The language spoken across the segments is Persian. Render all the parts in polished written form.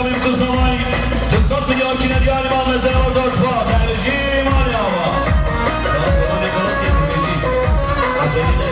شامل قصامای تصدق یا کی ندیاری ما مثل ما دست باز رژیم آلی آوا خدا نکاس که بشی عزیزی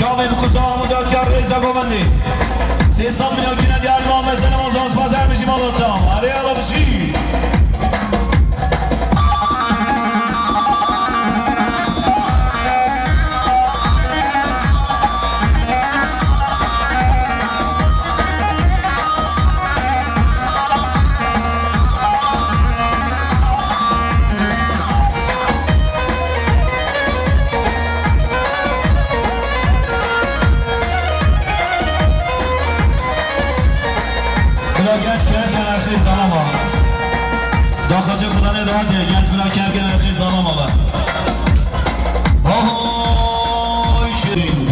شامل کدام دکتر رضا گوندی 300 میلیون کی ندیار ما مثل ما زاز بازار میشیم آلوتام آره آلا بشی داخل خدا نداده گنج بنا کرد که نرخی سلام آقا آهای شیرین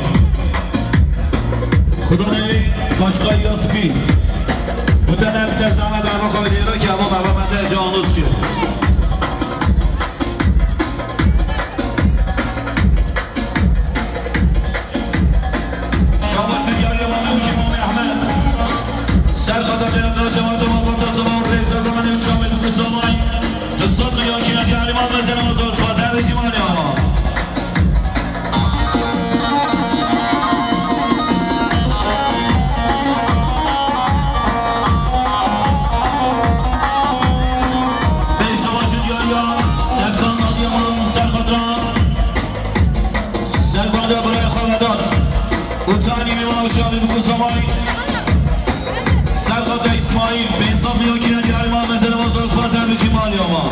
خدا نوی کاشقای یاسبی بودن نمیتر زمه در مقابل ایران که اما بابا منده جانوز کرد شما شریعی امام امام احمد سرخدا دیدن جماعت امام منتظم رئیس گمان شامل قصامای تصدق یا کی ندیاری ما مثل ما دست بازار رژیم آلی آوا اوتانی میوان شامل قصامای سرخط اسماعیل به حساب میان که ندیاری ما مثل ما درست بازر بشیم آلی آما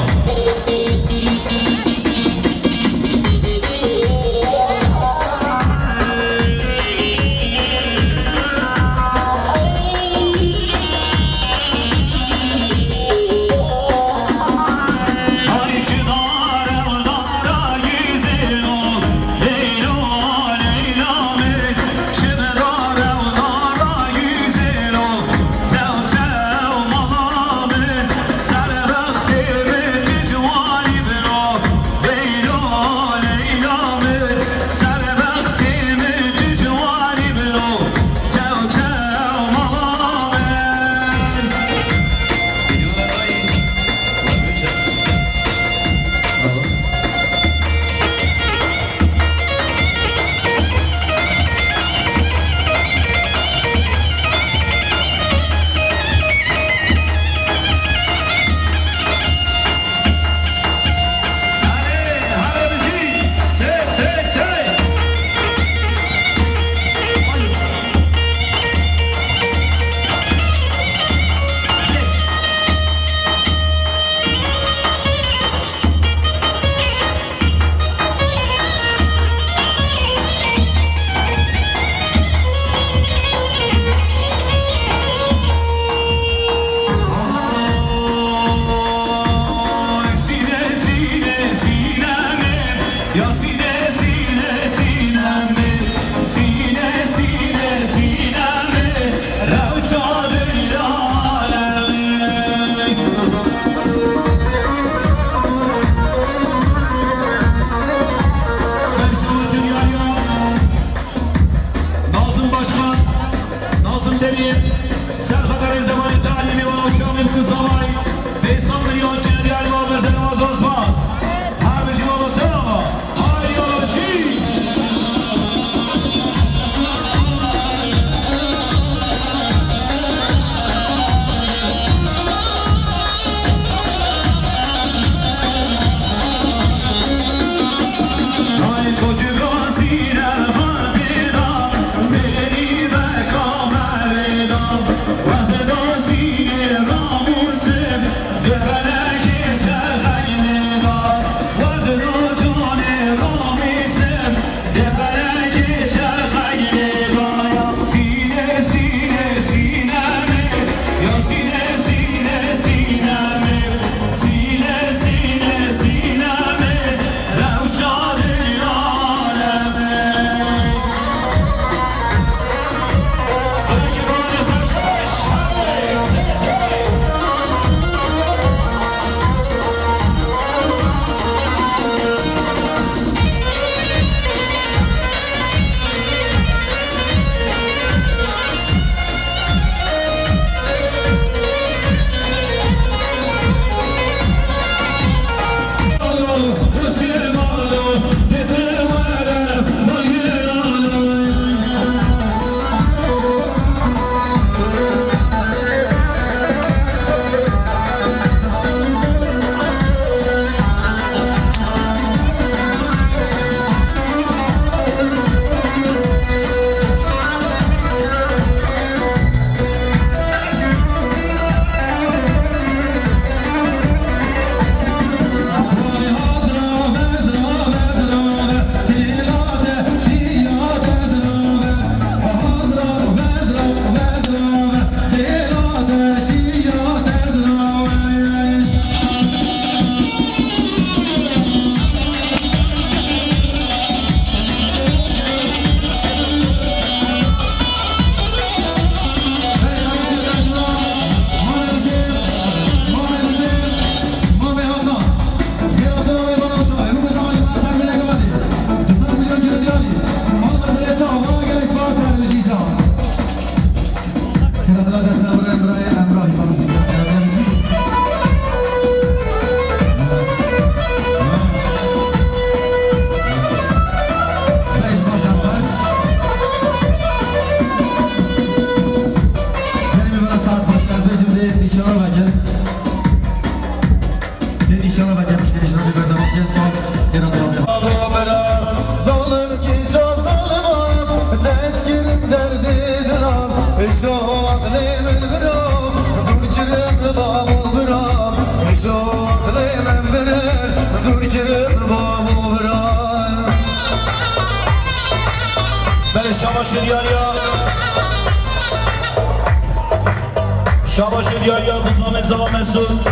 شاباش دیاریا بزمام زمان مسعود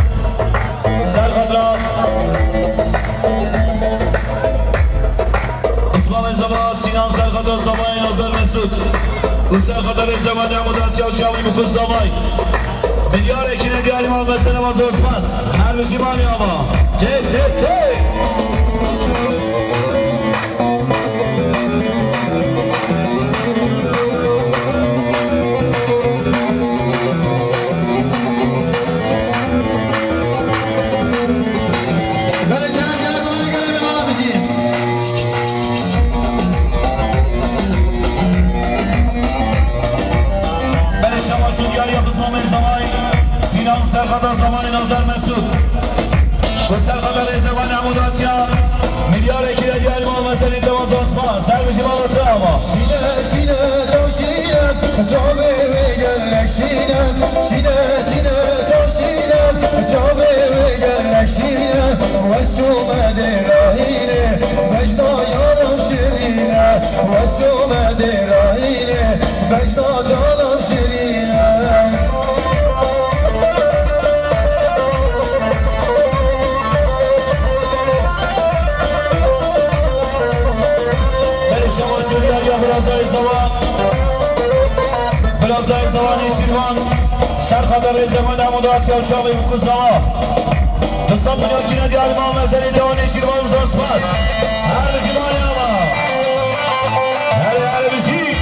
سرخدران بزمام زمان سینان سرخدران زمان نازر مسعود و سرخدر زمان عمودات یا شاوی مکوز زمان میلیار اکنه دیاری ما مثل ما زورسماس هر بشی مانی آما تک تک تک سرخدر زمان نازر مسعود و سرخدر زمان عموداتیا میلیار اکی دیاری ما مسئله دوان زاسما سر بشی بالاته آما شینه شینه چو شینه چو بیگرک شینه شینه شینه چو شینه چو بیگرک شینه و شومده راهینه بجدا یادم شیرینه و شومده راهینه بجدا جادم شیرینه بلازای زوانی شیروان سرخدر زمان عمودات یا شاقی بکوزنما دستان دنیا کنه دیار ما مزنی دوانی شیروان زرسپاس هر جمانی آما هر بشی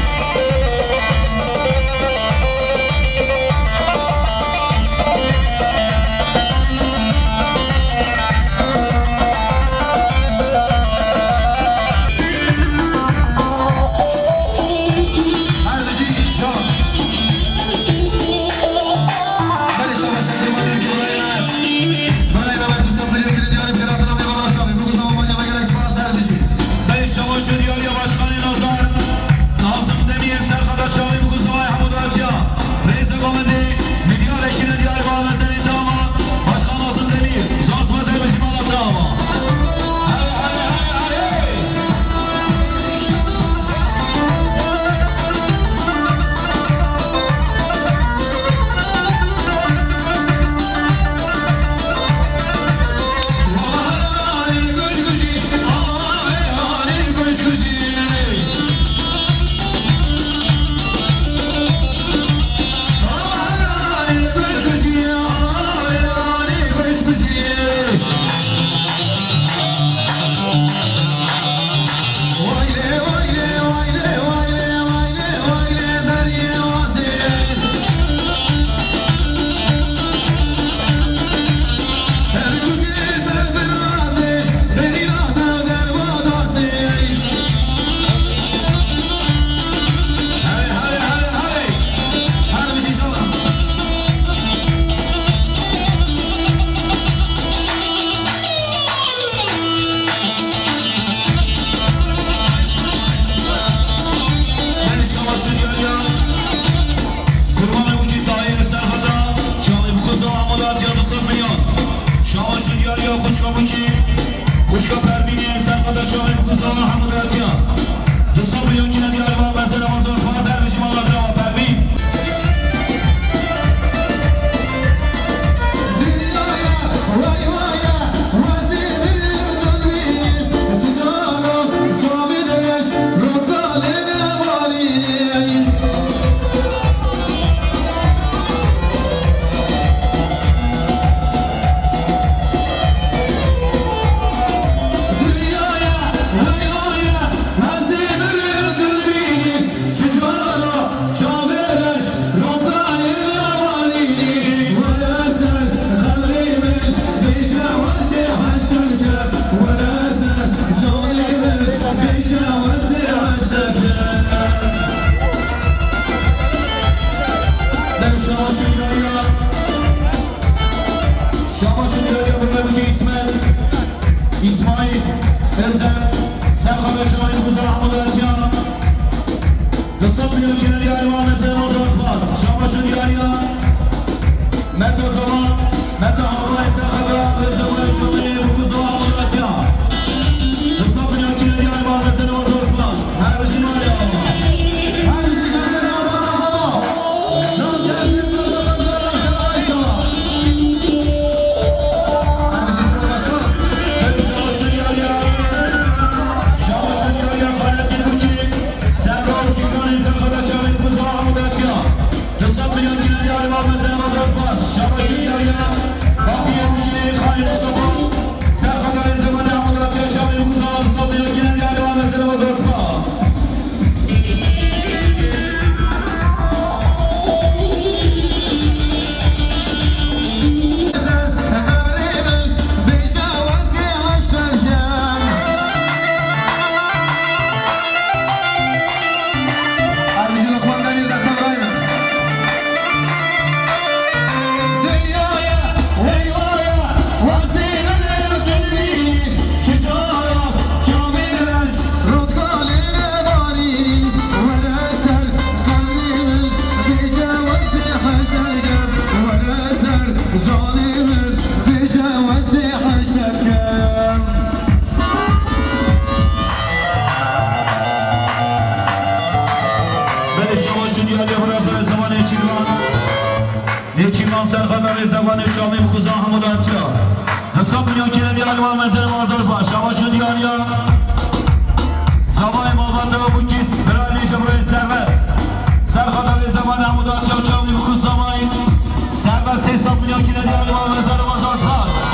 İsmail, Özlem, Serkan ve Şahin Kuzar Ahmet Ercan. Kısa milyon kenarı yarım Ahmet'e Mozosmaz. Şabaşın yarıya. Mete Zaman, Mete Havay Serkan'a Özlem Ercan'ı Kuzar Ahmet Ercan. Kısa milyon kenarı yarım Ahmet'e Mozosmaz. Her bir şey var ya. Her bir şey var ya. Can gelsin Mozosmaz'a aşağı aşağı. زبان شامی بکوزا همودانتیا حساب میان که ندیال ما منزل مازار باش شماشون دیانیا زبان ما بنده و بکیس برای جبرای سرور سرخدار زبان همودانتیا و شامی بکوزا مایی سرور 300 میلیون که ندیال ما منزل مازار باش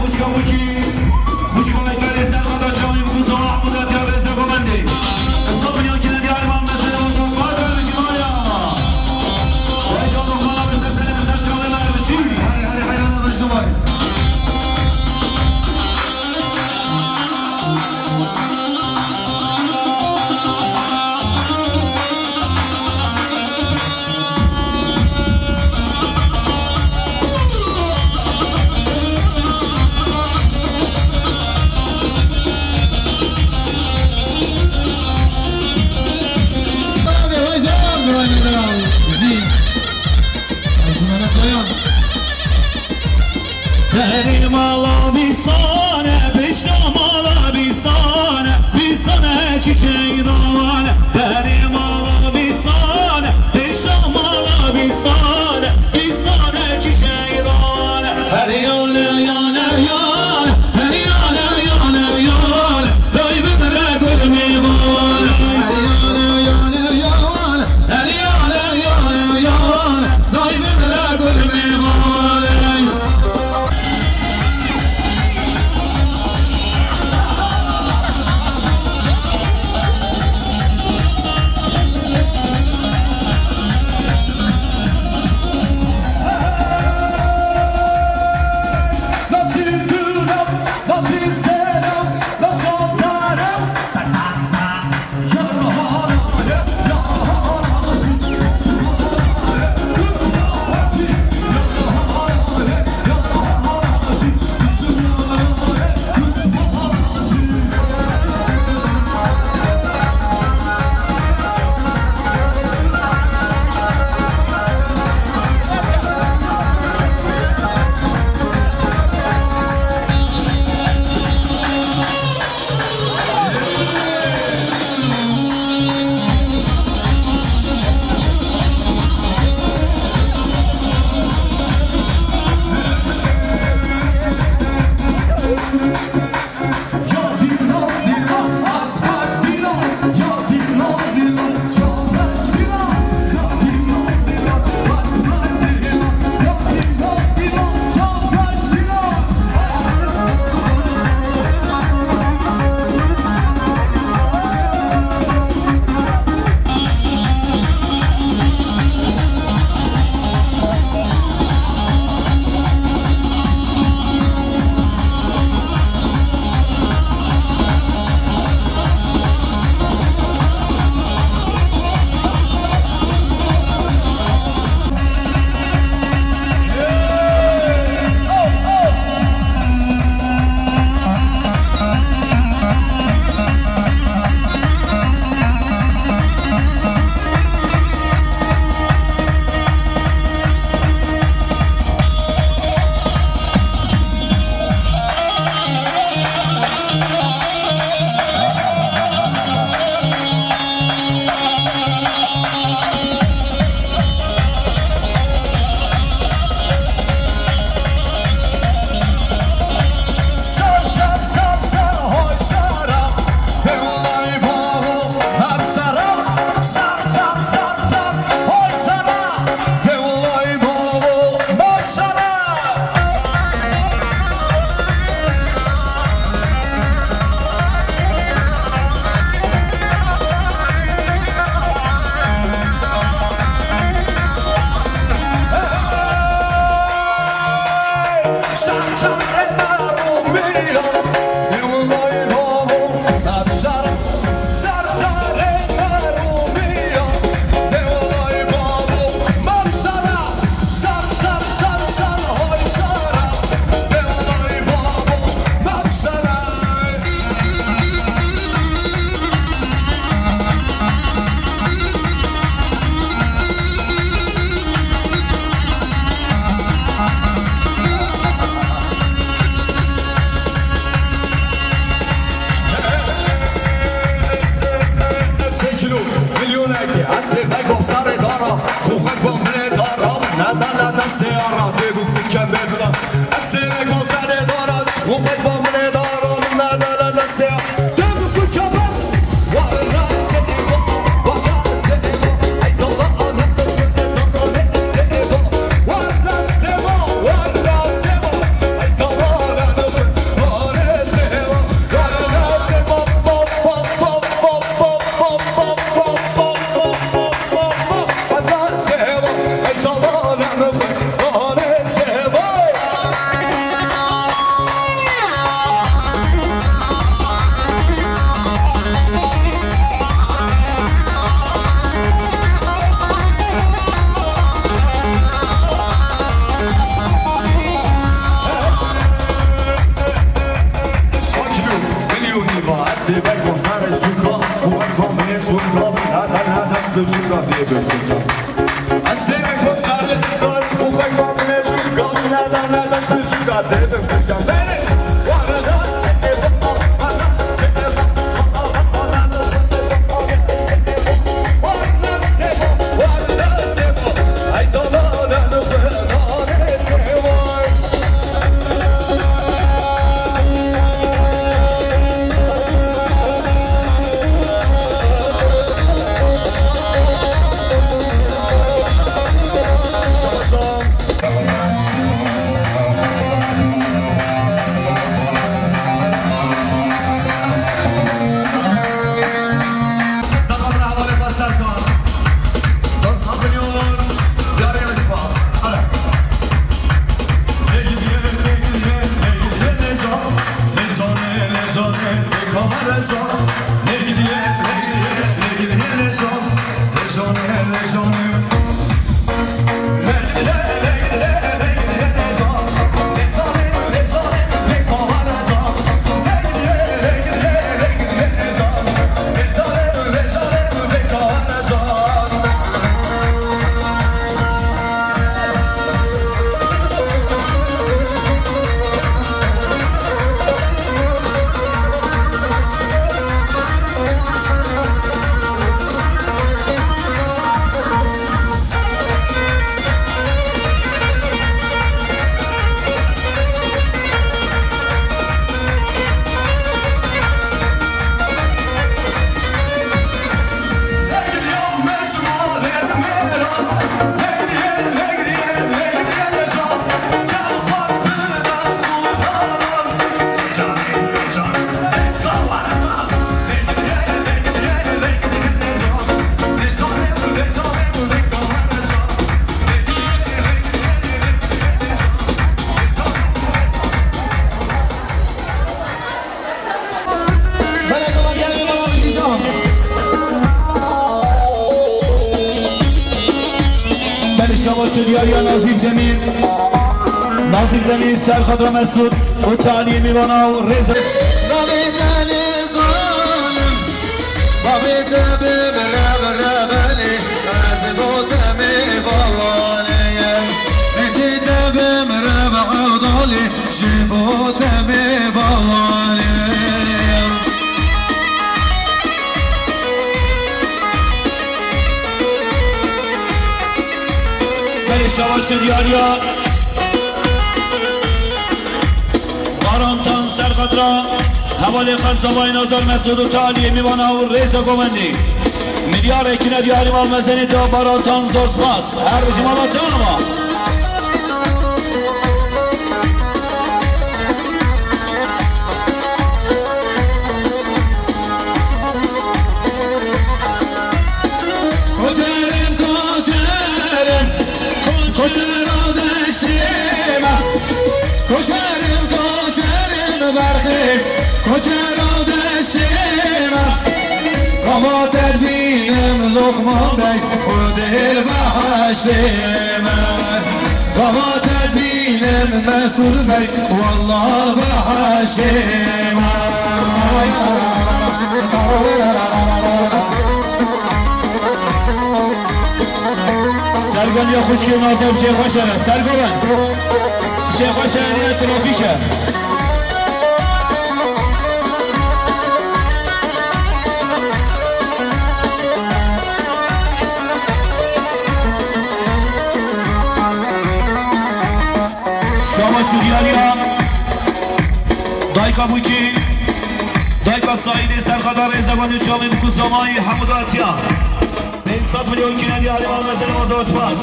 خوش شیدانه دری مالا بیستانه اشتا مالا بیستانه بیستانه چی شیدانه هریانه یانه یانه هریانه یانه یانه دای بدره گل میوانه هریانه یانه یانه هریانه یانه یانه دای بدره گل میوانه شما شد یا نازیف دمیر سرخضر مسعود و تعلیم میوانا و رزا بابت نزانم بابت ببربربني عزبوت مبالاني انت بمربع ضالي جبوت مبالاني بلی شما شد یا بارانتان سرخضرا حوالی خزاوای نازار مسعود و تعالی میوانا و رزا گومندی میلیار اکنه دیاری مال مزنی تا بارانتان زور سپاس هر بشی مالاتان ما کجا داشتیم کما تدبینم لقمان بی خودل بحشتیم کما تدبینم مسئول بی والله بحشتیم سرگان یا خوشکی نازم شیخ خوشنه سرگان شیخ خوشنه ترافیکه شما شوریانیا دایکا بوکی دایکا سایدی سرخدار زبانی چامی بکوزامای حموداتیا نیستاد میلیون کنه دیاری مال مثل موضوع سپاس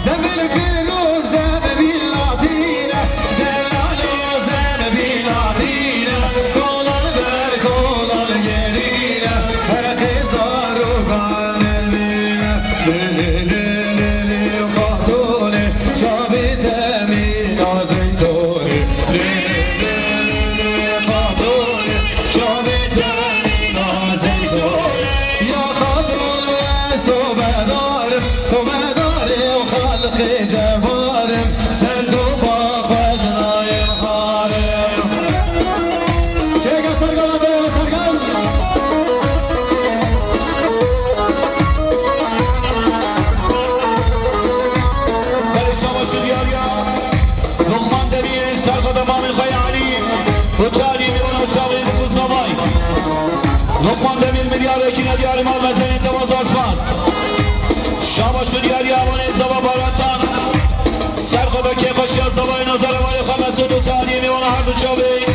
زمین فیروز زمین لاتینه دلالی زمین لاتینه کولان بر کولان گرینه هر قیزار و قانل مینه لیلی خاتونه شابیت امین آزیتونه لیلی خاتونه شابیت امین آزیتونه یا خاتون و صوبدارم تو مدارم خلق جوارم سر تو با خزنای خارم چه سرگان دارم سرگان بله شما شوریانیا لقمان دبیر سرخد امام خواهی علی و تعلیم میوانا و چاقی بکوزامای لقمان دبیر میلیار اکنه دیاری مال مزنی دوازار سپاس شما شوریانی آوان زبا باراتان سرخدا که خوشی از زبای نظر وای خمسود و تعلیم میوانا هر دو چاقی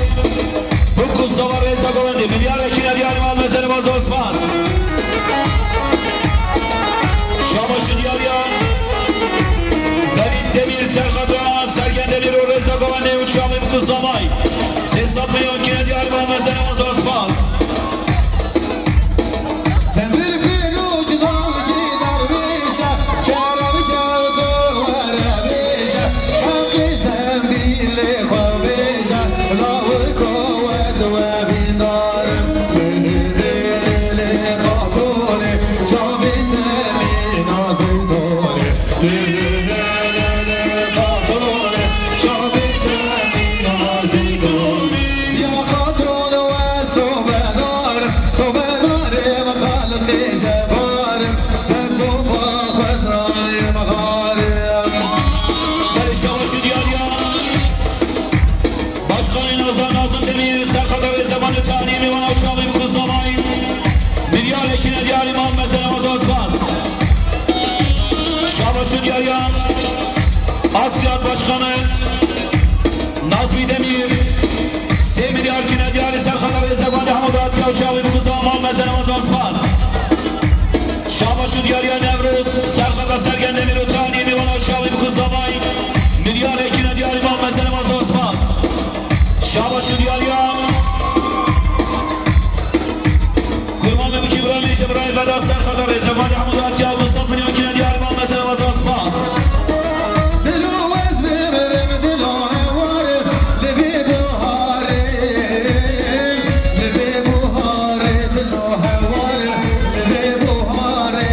بکوزاما رزا گوندی میلیار اکنه دیاری مال مزنی دوازار سپاس شما شوریانی فرید دبیر سرخدا سرگن دبیر و رزا گوندی و چاقی بکوزامای 300 میلیون کنه دیاری مال مزنی دوازار سپاس زمین فیروز لاجی درویشه چرا بگردو ورمیشه حقی زنبیل خوابیشه لاوی کوز و بیندارم لیلی خاتونه جابیت امین آزیتونه لیلی خاتونه جابیت امین آزیتونه یا خاتون و صوبدارم تو بدارم خلق جبارم سر تو با خزنای مغارم بله شما شوریانیا باشقان نازم دمیر سرخدار زبان تعلیم میوانا و چاقی بکوزامای میلیار اکنه دیاری مال مثل موضوع سپاس شما شوریانیا آسیاد باشقان نازمی دمیر 3 میلیار کنه دیاری سرخدار زبان حموداتیا و چاقی بکوزامای مثل موضوع سپاس شما شوریانیا نوروز سرخدار سرگن دمیر و تعلیم میوانا و چاقی بکوزامای میلیار اکنه دیاری مال مثل موضوع سپاس شما شوریانیا قربان بکی برای میشه برای فدا سرخدار زبان حموداتیا و 100 میلیون کنه دیاری مال مثل موضوع سپاس دلو وز ببرم دلو هوارم لبی بهاره لبی بهاره دلو هوارم لبی بهاره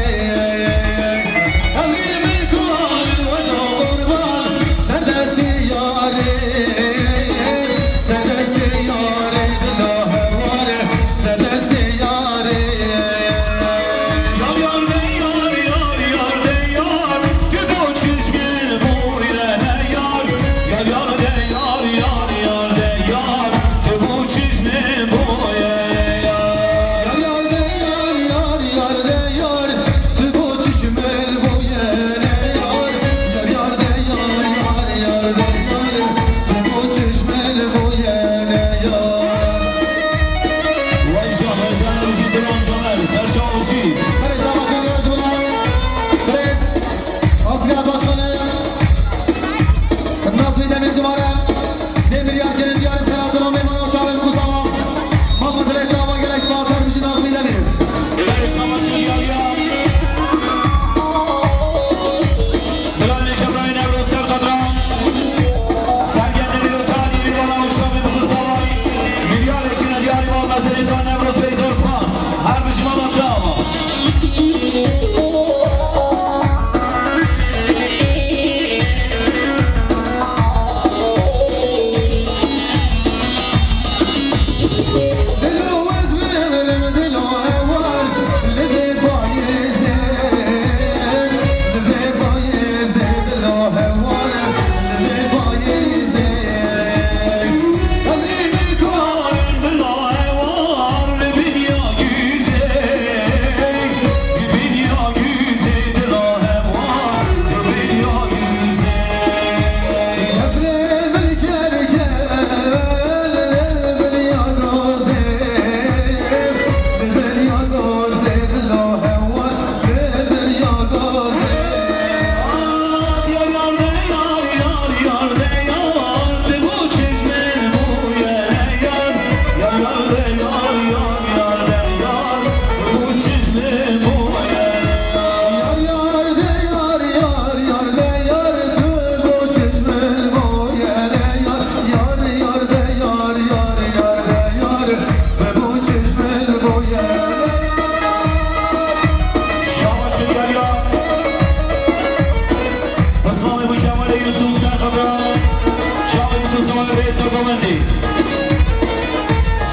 رئيس الكومندي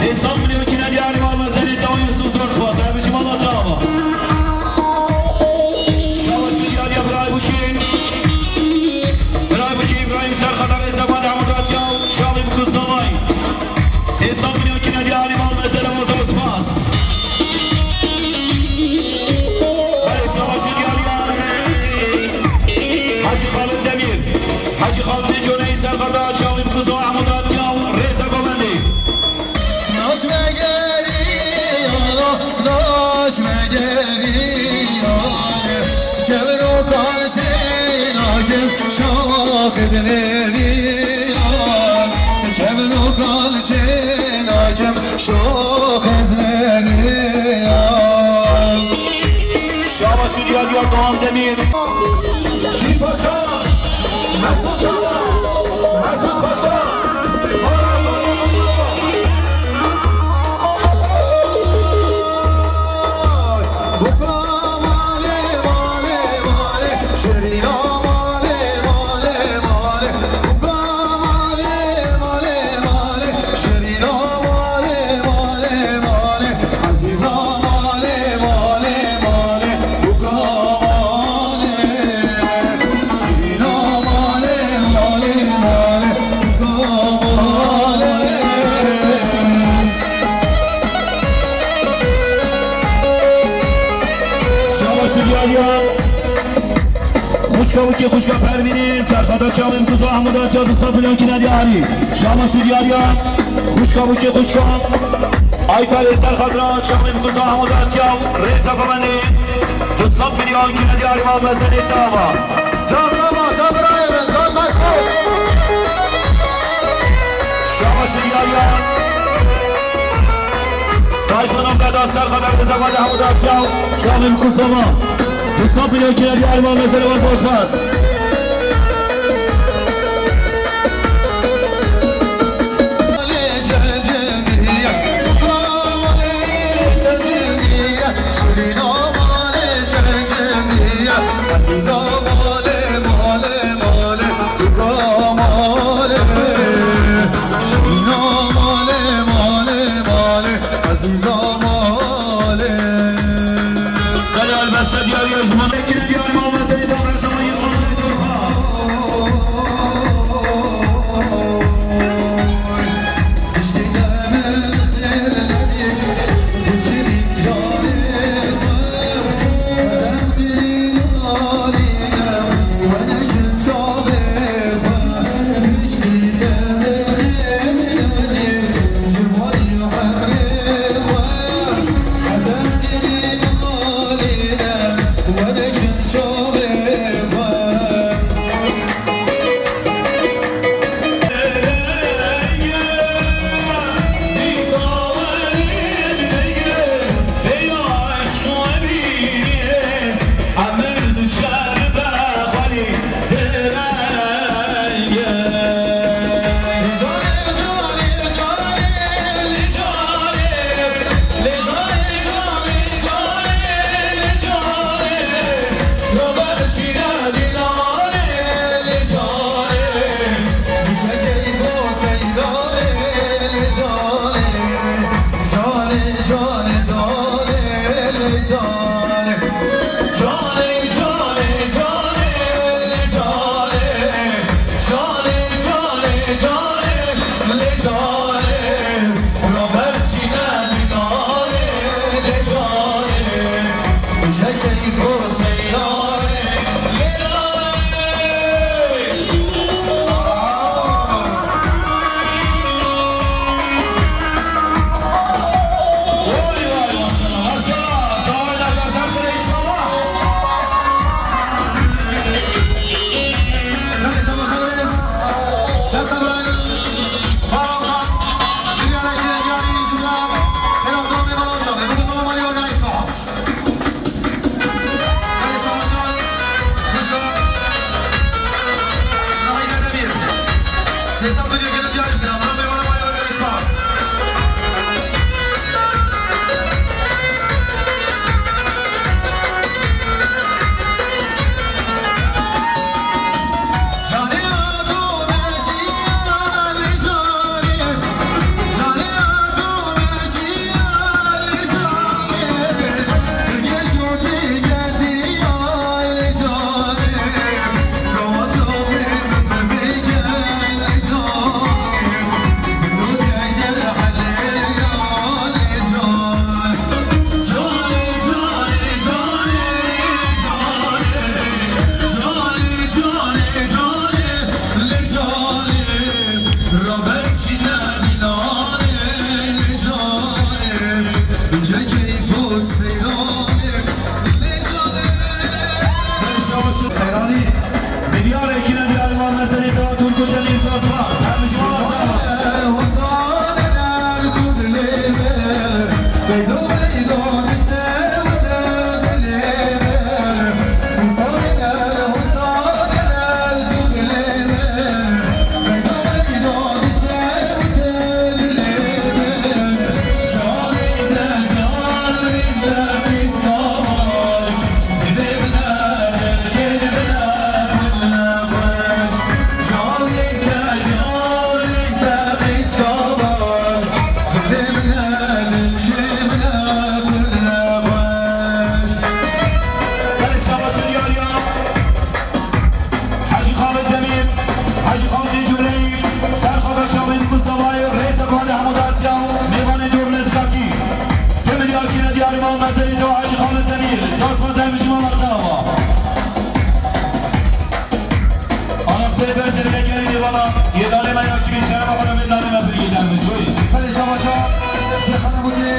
300 مليون كنا ديالي مال مزاري تاو يوسف زرفا صاحب شمال جامع شاباش ديالي ابراهيم بوشين ابراهيم سرخطر رئيس الكومندي عمود اتياو شابي بكوزناماي 300 مليون كنا ديالي مال مزاري وزر سباس حاجي خالد دمير حاجي خالد جوني سرخطر شابي بكوزناماي عمود اتياو رئيس الكومندي ناش مگری یارا ناش مگری یاره چبرو کارشین آگم شاخ دلری یار چبرو کارشین آگم شاخ دلری یار شاباشو دیار دوام دمیر کی پاشا مسعود چالا مسعود پاشا خوشکا خوشکا پروینی سرخدا چاویم کوزا حمودا چا دوستا پلان کی ندیاری شما شو دیاریا خوشکا آیفر سرخدا چاویم کوزا حمودا چا رئیس کمانی دوستا پلان کی ندیاری ما مزنی تاوا جابرا ابن زار تاکو شما شو دیاریا تایسونم قدا سرخدا بزاقاد حمودا چا چاویم کوزا دوستان پلان کی ندیاری ما مزنی وزوش بس عزیزا ماله ماله ماله دوکا ماله شینا ماله ماله ماله عزیزا ماله قلال بس دیاری اجمان اکنه دیاری ما مزنی دامر زمانی خانه دورخواست وانا كنت مسئله تو کجایی سازمان سر میشیم یه دانه من یا کریستیانو بخورم یه دانه من بگیدم بشوی خیلی شما شخانه بودی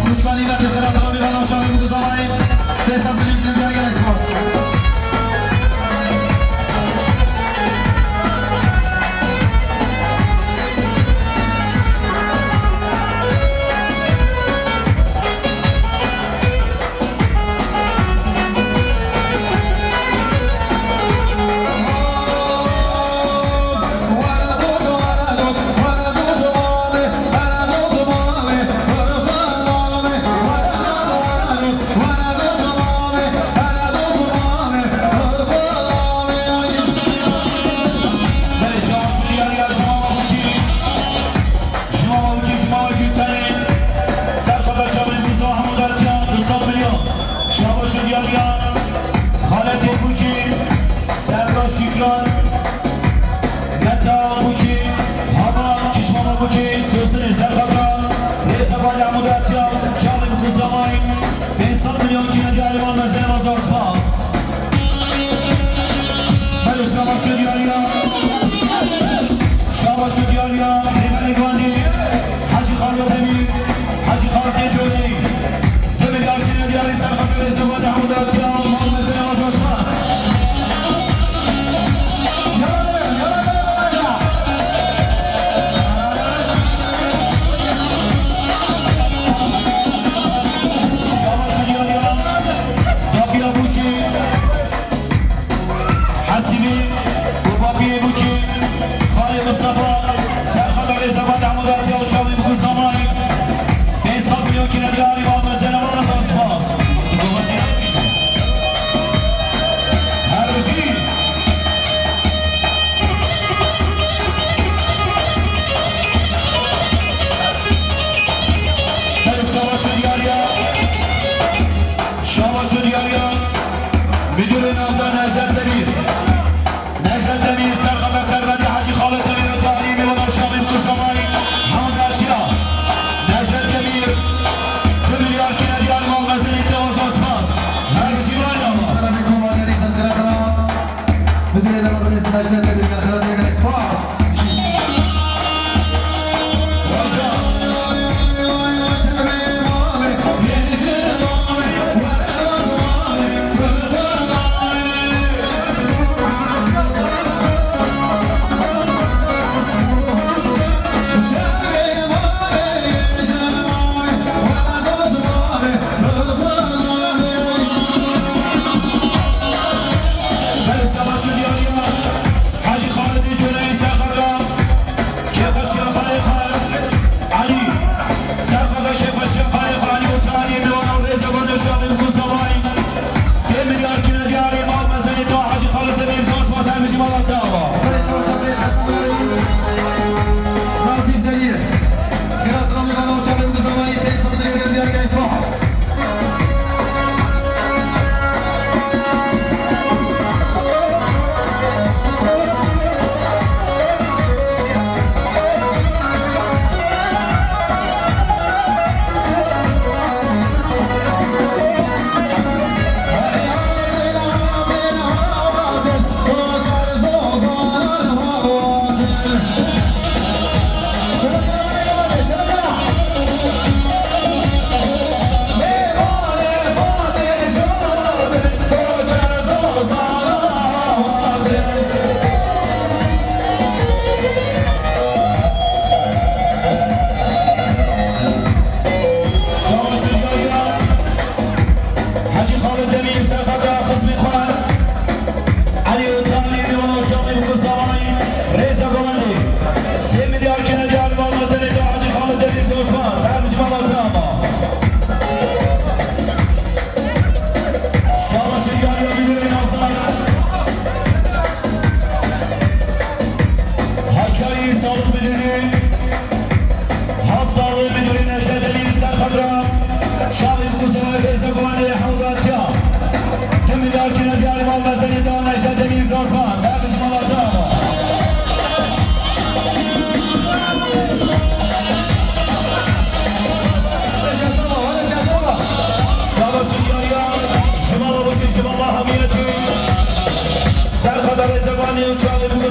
خوشگانی و تخیرات را میخوانم شامی بگذاریم 300 بلیک دیگر اسماس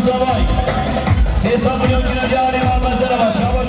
زبای 300 میلیون جنگی علی محمد زربا شاباش